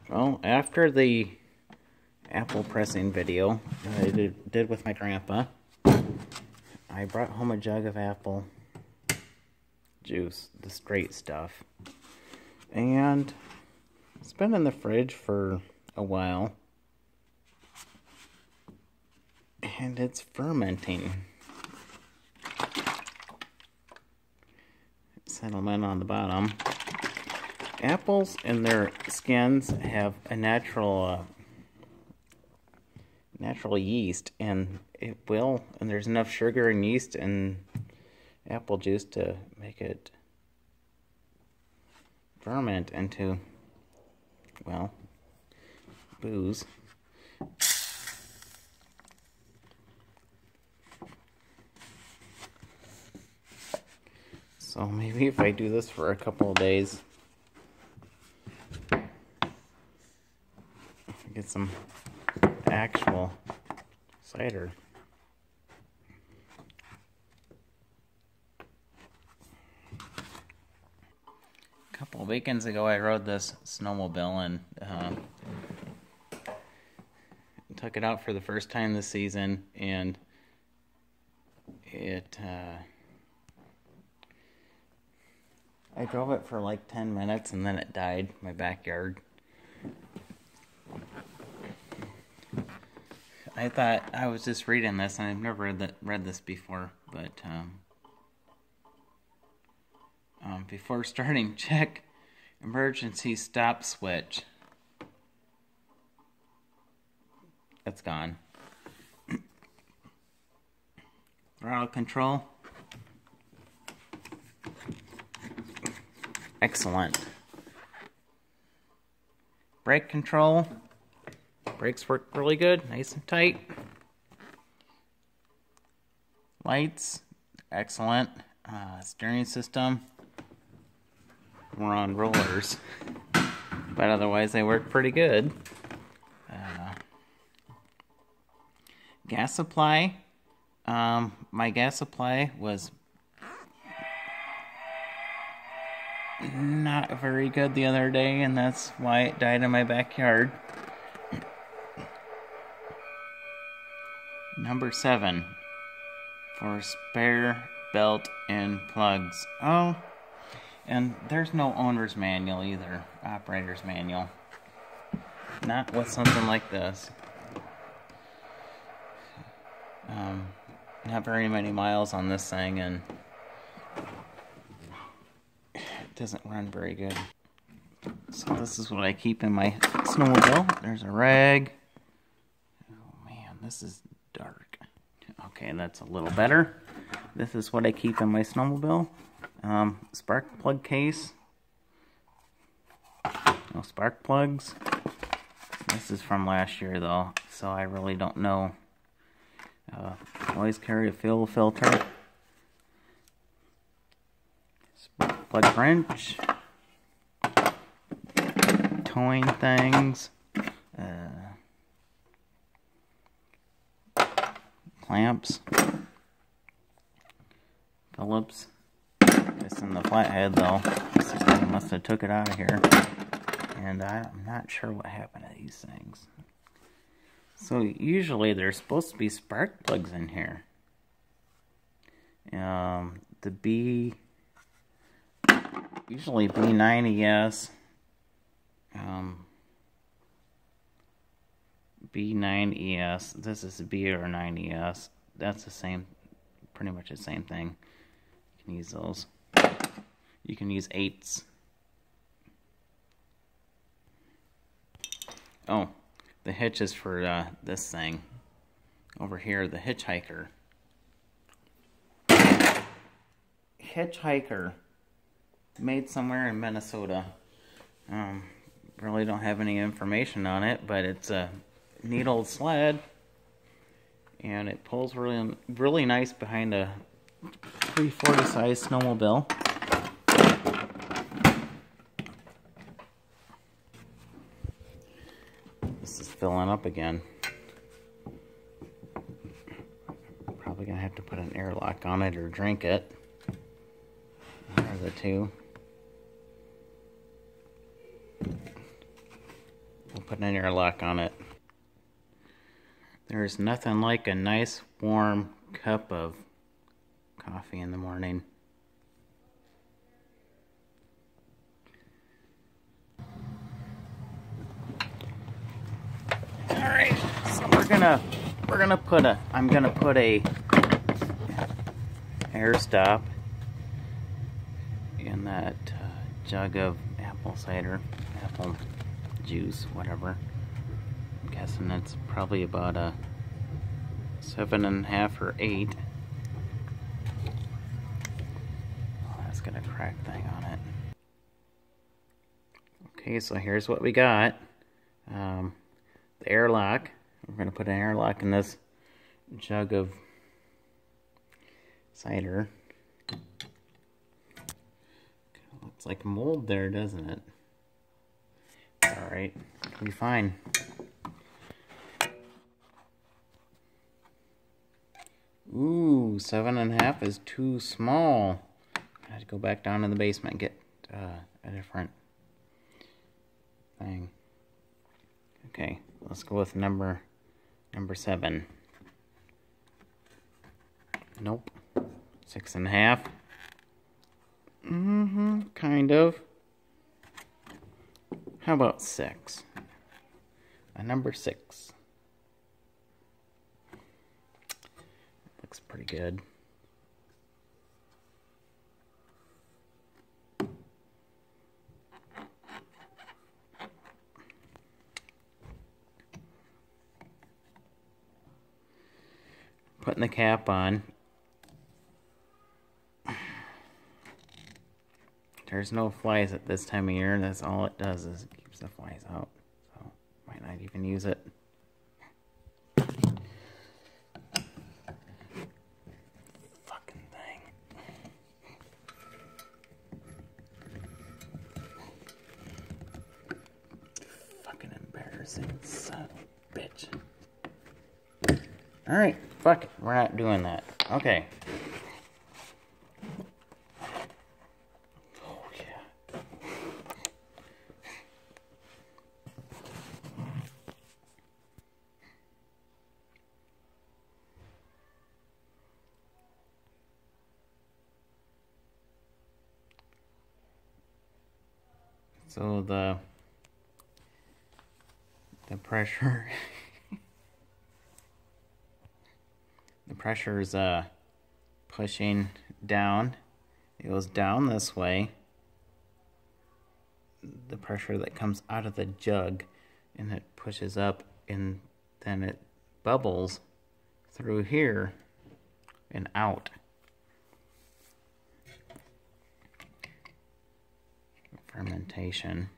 Well, after the apple pressing video that I did with my grandpa, I brought home a jug of apple juice, the straight stuff, and it's been in the fridge for a while, and it's fermenting. Settlement on the bottom. Apples and their skins have a natural yeast, and and there's enough sugar and yeast in apple juice to make it ferment into, well, booze. So maybe if I do this for a couple of days, get some actual cider. A couple of weekends ago I rode this snowmobile and took it out for the first time this season, and I drove it for like 10 minutes and then it died in my backyard. I thought I was just reading this, and I've never read this before, but before starting, check emergency stop switch. It's gone. Throttle control. Excellent. Brake control. Brakes work really good, nice and tight. Lights, excellent. Steering system. We're on rollers, but otherwise they work pretty good. Gas supply. My gas supply was not very good the other day, and that's why it died in my backyard. Number 7, for spare belt and plugs. Oh, and there's no owner's manual either, operator's manual. Not with something like this. Not very many miles on this thing, and it doesn't run very good. So this is what I keep in my snowmobile. There's a rag. Oh man, this is dark. Okay, that's a little better. This is what I keep in my snowmobile. Spark plug case. No spark plugs. This is from last year though, so I really don't know. Always carry a fuel filter. Spark plug wrench. Towing things. Clamps. Phillips. It's in the flathead though. I must have took it out of here. And I'm not sure what happened to these things. So usually there's supposed to be spark plugs in here. Usually B9ES. B9ES. This is B or 9ES. That's the same, pretty much the same thing. You can use those. You can use 8s. Oh, the hitch is for this thing. Over here, the hitchhiker. Hitchhiker. Made somewhere in Minnesota. Really don't have any information on it, but it's a neat old sled. And it pulls really nice behind a 340 size snowmobile. This is filling up again. Probably gonna have to put an airlock on it or drink it. There are the two. put an airlock on it. There's nothing like a nice warm cup of coffee in the morning. Alright, so I'm gonna put a air stop in that jug of apple cider, apple juice, whatever. I'm guessing it's probably about a 7.5 or 8. Oh, that's got a crack thing on it. Okay, so here's what we got. The airlock. We're going to put an airlock in this jug of cider. Looks like mold there, doesn't it? Alright, it'll be fine. Ooh, 7.5 is too small. I had to go back down in the basement and get a different thing. Okay, let's go with number 7. Nope. 6.5. Kind of. How about 6? A number 6. Looks pretty good. Putting the cap on. There's no flies at this time of year. That's all it does is it keeps the flies out. So might not even use it. Fucking thing. Fucking embarrassing son of a bitch. Alright, fuck it. We're not doing that. Okay. Oh, yeah. So the pressure the pressure is pushing down. It goes down this way. The pressure that comes out of the jug, and it pushes up, and then it bubbles through here and out. Fermentation.